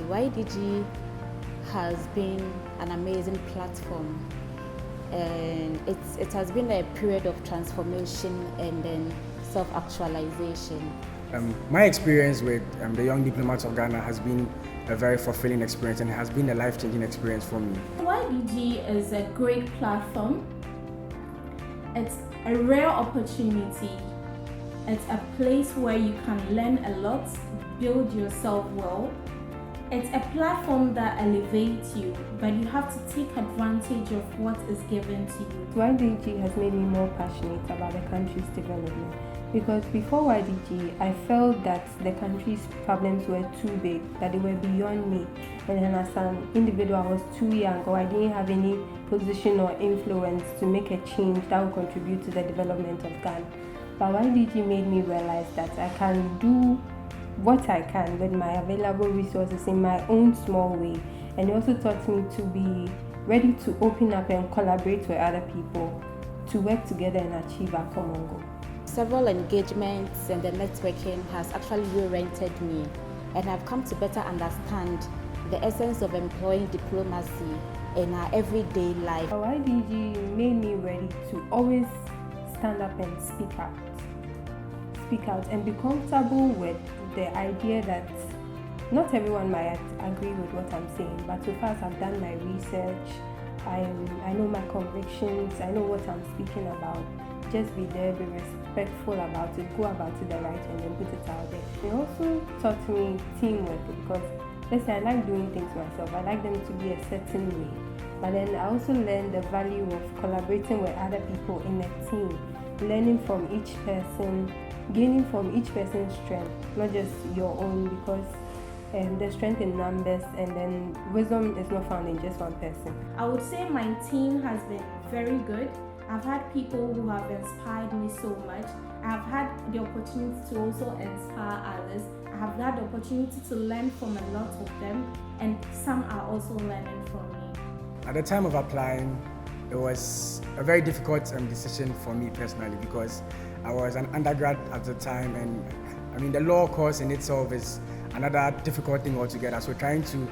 YDG has been an amazing platform, and it has been a period of transformation and then self-actualization. My experience with the Young Diplomats of Ghana has been a very fulfilling experience and has been a life-changing experience for me. YDG is a great platform. It's a rare opportunity. It's a place where you can learn a lot, build yourself well. It's a platform that elevates you, but you have to take advantage of what is given to you. YDG has made me more passionate about the country's development, because before YDG, I felt that the country's problems were too big, that they were beyond me. And then as an individual, I was too young, or I didn't have any position or influence to make a change that would contribute to the development of Ghana. But YDG made me realize that I can do what I can with my available resources in my own small way. And it also taught me to be ready to open up and collaborate with other people to work together and achieve our common goal. Several engagements and the networking has actually reoriented me, and I've come to better understand the essence of employing diplomacy in our everyday life. YDG made me ready to always stand up and speak out and be comfortable with the idea that not everyone might agree with what I'm saying, but so far as I've done my research, I know my convictions, I know what I'm speaking about. Just be there, be respectful about it, go about it the right way, and then put it out there. It also taught me teamwork, because let's say I like doing things myself, I like them to be a certain way. But then I also learned the value of collaborating with other people in a team, learning from each person, gaining from each person's strength, not just your own, because there's strength in numbers, and then wisdom is not found in just one person. I would say my team has been very good. I've had people who have inspired me so much. I've had the opportunity to also inspire others. I have had the opportunity to learn from a lot of them, and some are also learning from me. At the time of applying, it was a very difficult decision for me personally, because I was an undergrad at the time, and I mean the law course in itself is another difficult thing altogether. So trying to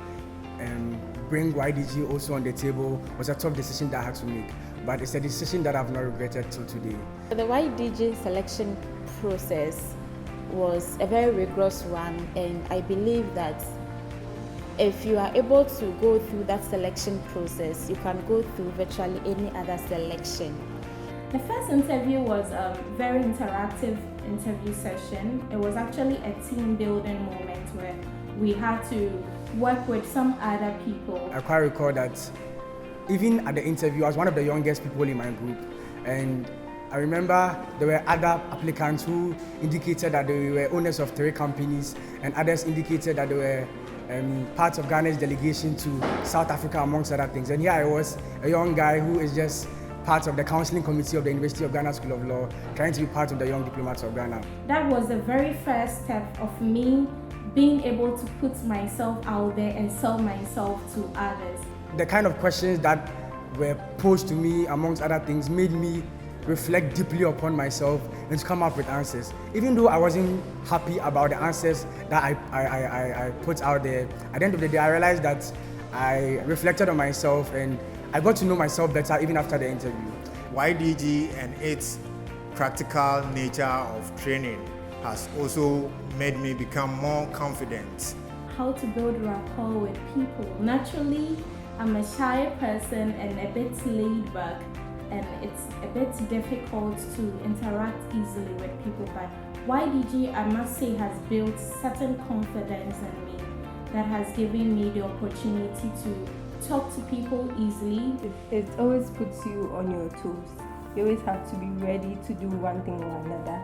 bring YDG also on the table was a tough decision that I had to make, but it's a decision that I've not regretted till today. The YDG selection process was a very rigorous one, and I believe that if you are able to go through that selection process, you can go through virtually any other selection. The first interview was a very interactive interview session. It was actually a team building moment where we had to work with some other people. I quite recall that even at the interview, I was one of the youngest people in my group, and I remember there were other applicants who indicated that they were owners of 3 companies, and others indicated that they were part of Ghana's delegation to South Africa, amongst other things. And here I was, a young guy who is just part of the counseling committee of the University of Ghana School of Law, trying to be part of the Young Diplomats of Ghana. That was the very first step of me being able to put myself out there and sell myself to others. The kind of questions that were posed to me, amongst other things, made me reflect deeply upon myself and to come up with answers. Even though I wasn't happy about the answers that I put out there, at the end of the day, I realized that I reflected on myself and I got to know myself better even after the interview. YDG and its practical nature of training has also made me become more confident. How to build rapport with people. Naturally, I'm a shy person and a bit laid back, and it's a bit difficult to interact easily with people, but YDG, I must say, has built certain confidence in me that has given me the opportunity to talk to people easily. It always puts you on your toes. You always have to be ready to do one thing or another.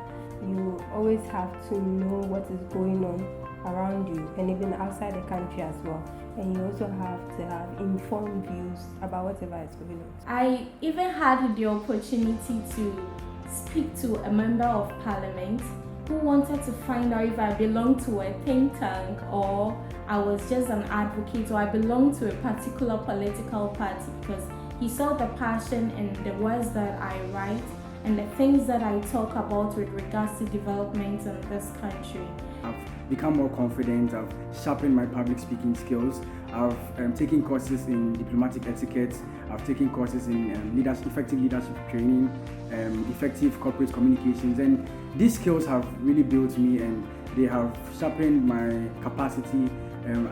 You always have to know what is going on around you and even outside the country as well. And you also have to have informed views about whatever is going on. I even had the opportunity to speak to a member of parliament who wanted to find out if I belonged to a think tank or I was just an advocate or I belonged to a particular political party, because he saw the passion in the words that I write and the things that I talk about with regards to development in this country. I've become more confident. I've sharpened my public speaking skills. I've taken courses in diplomatic etiquette. I've taken courses in effective leadership training, effective corporate communications, and these skills have really built me, and they have sharpened my capacity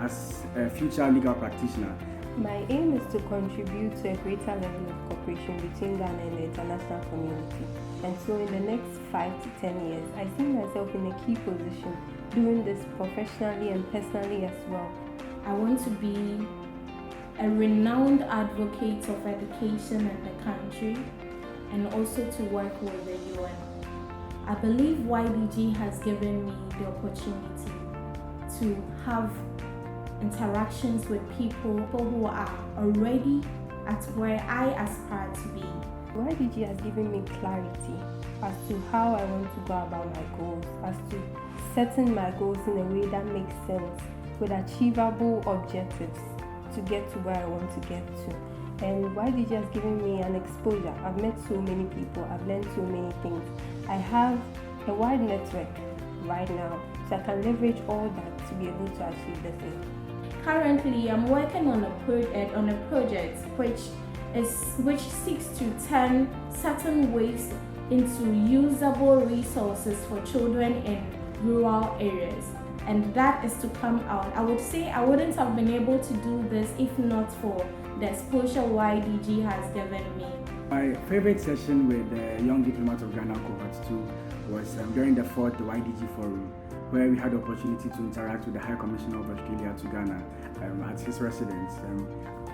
as a future legal practitioner. My aim is to contribute to a greater level of cooperation between Ghana and the international community. And so in the next 5 to 10 years, I see myself in a key position doing this professionally and personally as well. I want to be a renowned advocate of education in the country and also to work with the UN. I believe YDG has given me the opportunity to have interactions with people who are already at where I aspire to be. YDG has given me clarity as to how I want to go about my goals, as to setting my goals in a way that makes sense with achievable objectives to get to where I want to get to. And YDG has given me an exposure. I've met so many people, I've learned so many things. I have a wide network right now, so I can leverage all that to be able to achieve the thing. Currently, I'm working on a project which seeks to turn certain waste into usable resources for children in rural areas, and that is to come out. I would say I wouldn't have been able to do this if not for the exposure YDG has given me. My favorite session with the Young Diplomats of Ghana Cohort II was during the 4th YDG Forum, where we had the opportunity to interact with the High Commissioner of Australia to Ghana at his residence,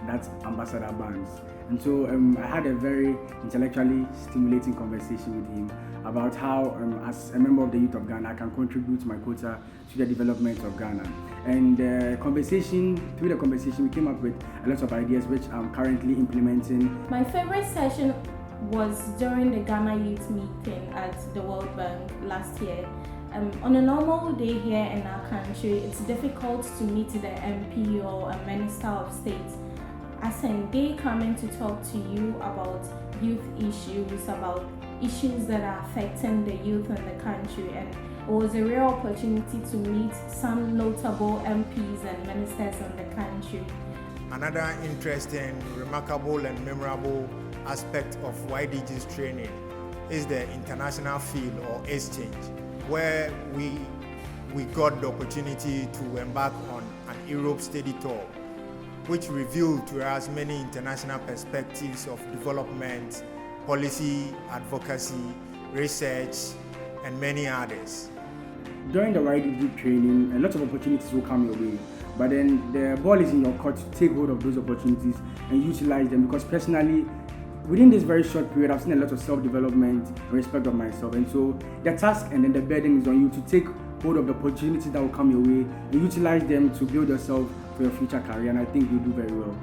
that's Ambassador Barnes. And so I had a very intellectually stimulating conversation with him about how, as a member of the youth of Ghana, I can contribute my quota to the development of Ghana. And through the conversation, we came up with a lot of ideas which I'm currently implementing. My favorite session was during the Ghana Youth Meeting at the World Bank last year. On a normal day here in our country, it's difficult to meet the MP or a Minister of State, as in they coming to talk to you about youth issues, about issues that are affecting the youth in the country, and it was a real opportunity to meet some notable MPs and ministers in the country. Another interesting, remarkable and memorable aspect of YDG's training is the international field or exchange, where we got the opportunity to embark on an Europe study tour, which revealed to us many international perspectives of development, policy, advocacy, research, and many others. During the YDG training, a lot of opportunities will come your way, but then the ball is in your court to take hold of those opportunities and utilize them, because personally, within this very short period, I've seen a lot of self-development and respect of myself. And so the task and then the burden is on you to take hold of the opportunities that will come your way and utilize them to build yourself for your future career. And I think you'll do very well.